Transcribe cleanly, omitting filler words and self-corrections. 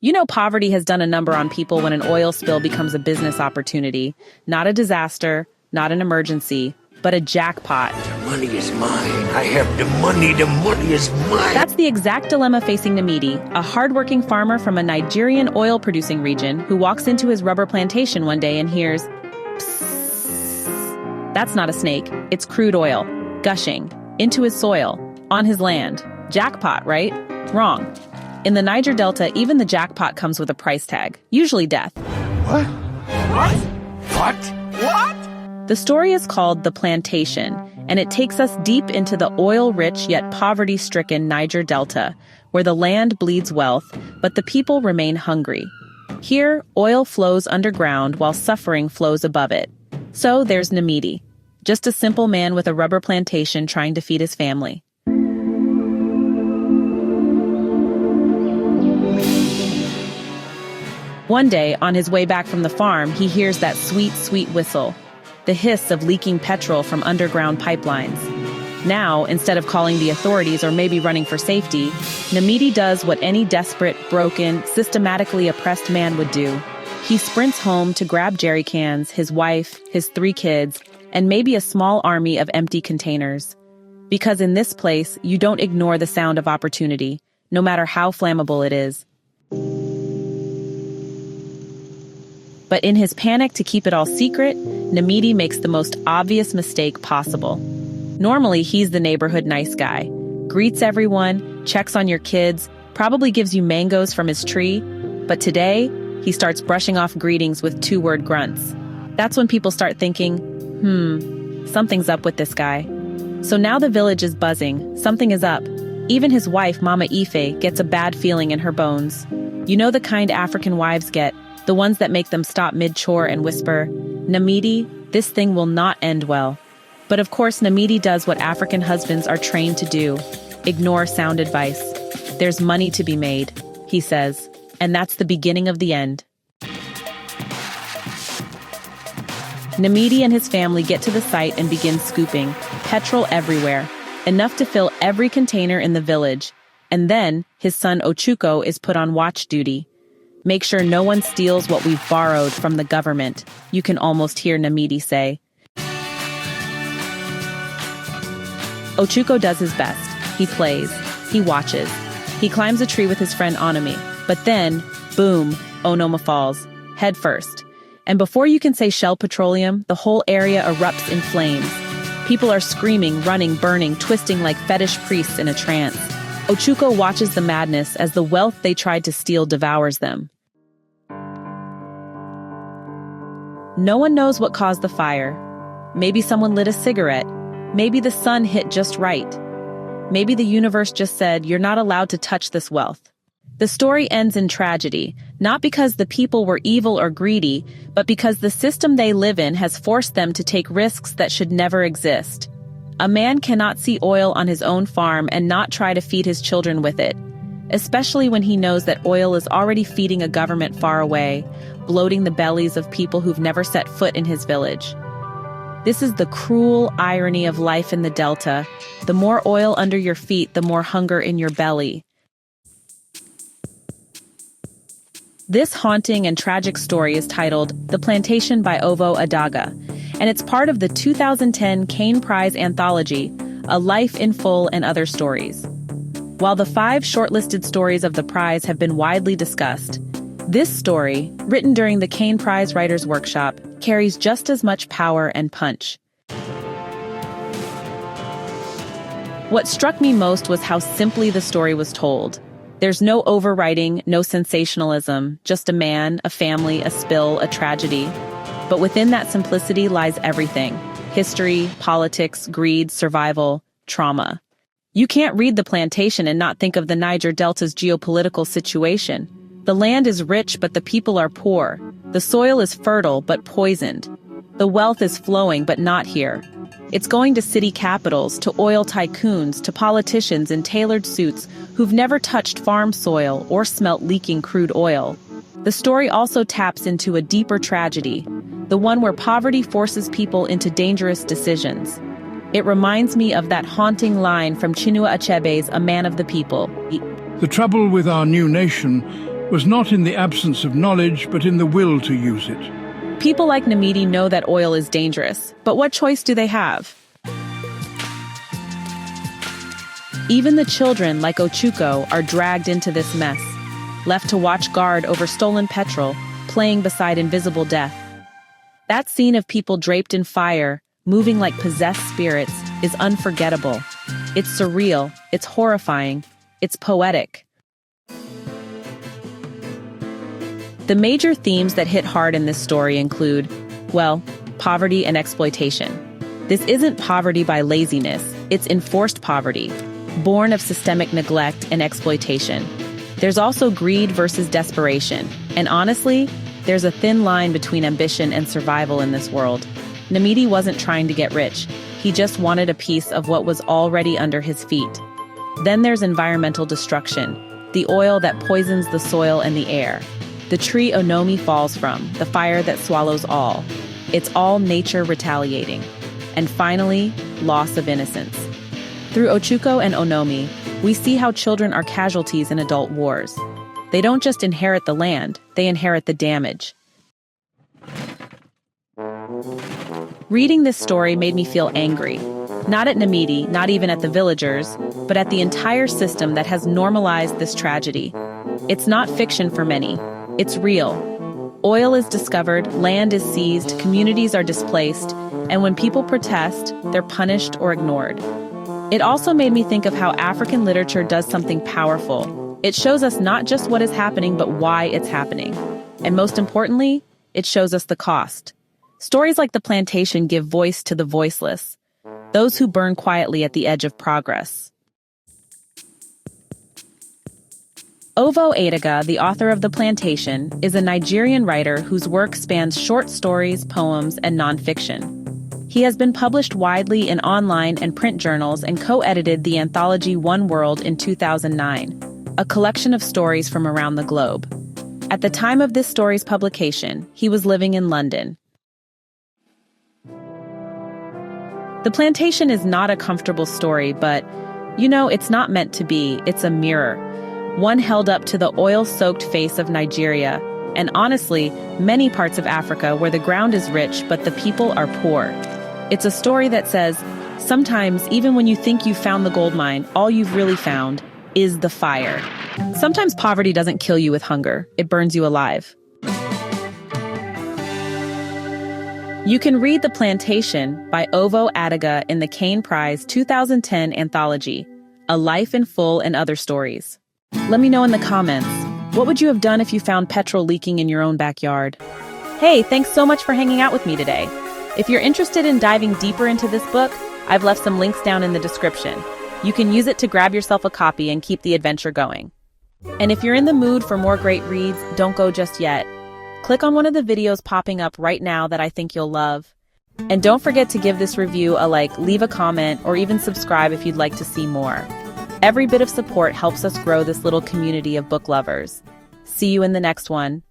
You know, poverty has done a number on people when an oil spill becomes a business opportunity. Not a disaster, not an emergency, but a jackpot. The money is mine. I have the money is mine. That's the exact dilemma facing Namidi, a hardworking farmer from a Nigerian oil-producing region who walks into his rubber plantation one day and hears, "Psst." That's not a snake, it's crude oil, gushing, into his soil, on his land. Jackpot, right? Wrong. In the Niger Delta, even the jackpot comes with a price tag, usually death. What? What? The story is called The Plantation, and it takes us deep into the oil-rich yet poverty-stricken Niger Delta, where the land bleeds wealth, but the people remain hungry. Here, oil flows underground while suffering flows above it. So there's Namidi, just a simple man with a rubber plantation trying to feed his family. One day, on his way back from the farm, he hears that sweet, sweet whistle, the hiss of leaking petrol from underground pipelines. Now, instead of calling the authorities or maybe running for safety, Namidi does what any desperate, broken, systematically oppressed man would do. He sprints home to grab jerry cans, his wife, his 3 kids, and maybe a small army of empty containers. Because in this place, you don't ignore the sound of opportunity, no matter how flammable it is. But in his panic to keep it all secret, Namidi makes the most obvious mistake possible. Normally, he's the neighborhood nice guy. Greets everyone, checks on your kids, probably gives you mangoes from his tree. But today, he starts brushing off greetings with 2-word grunts. That's when people start thinking, something's up with this guy. So now the village is buzzing, something is up. Even his wife, Mama Ife, gets a bad feeling in her bones. You know the kind African wives get, the ones that make them stop mid-chore and whisper, "Namidi, this thing will not end well." But of course, Namidi does what African husbands are trained to do, ignore sound advice. There's money to be made, he says, and that's the beginning of the end. Namidi and his family get to the site and begin scooping, petrol everywhere, enough to fill every container in the village. And then, his son Ochuko is put on watch duty. Make sure no one steals what we've borrowed from the government, you can almost hear Namidi say. Ochuko does his best. He plays. He watches. He climbs a tree with his friend Anami. But then, boom, Onoma falls, head first. And before you can say Shell Petroleum, the whole area erupts in flames. People are screaming, running, burning, twisting like fetish priests in a trance. Ochuko watches the madness as the wealth they tried to steal devours them. No one knows what caused the fire. Maybe someone lit a cigarette. Maybe the sun hit just right. Maybe the universe just said, "You're not allowed to touch this wealth." The story ends in tragedy, not because the people were evil or greedy, but because the system they live in has forced them to take risks that should never exist. A man cannot see oil on his own farm and not try to feed his children with it, especially when he knows that oil is already feeding a government far away, bloating the bellies of people who've never set foot in his village. This is the cruel irony of life in the Delta. The more oil under your feet, the more hunger in your belly. This haunting and tragic story is titled The Plantation by Ovo Adagha, and it's part of the 2010 Cain Prize anthology, A Life in Full and Other Stories. While the 5 shortlisted stories of the prize have been widely discussed, this story, written during the Cain Prize Writers' Workshop, carries just as much power and punch. What struck me most was how simply the story was told. There's no overwriting, no sensationalism, just a man, a family, a spill, a tragedy. But within that simplicity lies everything: history, politics, greed, survival, trauma. You can't read The Plantation and not think of the Niger Delta's geopolitical situation. The land is rich, but the people are poor. The soil is fertile, but poisoned. The wealth is flowing, but not here. It's going to city capitals, to oil tycoons, to politicians in tailored suits who've never touched farm soil or smelt leaking crude oil. The story also taps into a deeper tragedy, the one where poverty forces people into dangerous decisions. It reminds me of that haunting line from Chinua Achebe's A Man of the People. The trouble with our new nation was not in the absence of knowledge, but in the will to use it. People like Namidi know that oil is dangerous, but what choice do they have? Even the children, like Ochuko, are dragged into this mess, left to watch guard over stolen petrol, playing beside invisible death. That scene of people draped in fire, moving like possessed spirits, is unforgettable. It's surreal, it's horrifying, it's poetic. The major themes that hit hard in this story include, well, poverty and exploitation. This isn't poverty by laziness, it's enforced poverty, born of systemic neglect and exploitation. There's also greed versus desperation, and honestly, there's a thin line between ambition and survival in this world. Namidi wasn't trying to get rich, he just wanted a piece of what was already under his feet. Then there's environmental destruction, the oil that poisons the soil and the air. The tree Onomi falls from, the fire that swallows all. It's all nature retaliating. And finally, loss of innocence. Through Ochuko and Onomi, we see how children are casualties in adult wars. They don't just inherit the land, they inherit the damage. Reading this story made me feel angry. Not at Namidi, not even at the villagers, but at the entire system that has normalized this tragedy. It's not fiction for many. It's real. Oil is discovered, land is seized, communities are displaced, and when people protest, they're punished or ignored. It also made me think of how African literature does something powerful. It shows us not just what is happening, but why it's happening. And most importantly, it shows us the cost. Stories like The Plantation give voice to the voiceless, those who burn quietly at the edge of progress. Ovo Adagha, the author of The Plantation, is a Nigerian writer whose work spans short stories, poems, and nonfiction. He has been published widely in online and print journals and co-edited the anthology One World in 2009, a collection of stories from around the globe. At the time of this story's publication, he was living in London. The Plantation is not a comfortable story, but, it's not meant to be. It's a mirror. One held up to the oil-soaked face of Nigeria, and honestly, many parts of Africa where the ground is rich but the people are poor. It's a story that says, sometimes even when you think you've found the gold mine, all you've really found is the fire. Sometimes poverty doesn't kill you with hunger, it burns you alive. You can read The Plantation by Ovo Adagha in the Cain Prize 2010 anthology, A Life in Full and Other Stories. Let me know in the comments, what would you have done if you found petrol leaking in your own backyard? Hey, thanks so much for hanging out with me today. If you're interested in diving deeper into this book, I've left some links down in the description. You can use it to grab yourself a copy and keep the adventure going. And if you're in the mood for more great reads, don't go just yet. Click on one of the videos popping up right now that I think you'll love. And don't forget to give this review a like, leave a comment, or even subscribe if you'd like to see more. Every bit of support helps us grow this little community of book lovers. See you in the next one.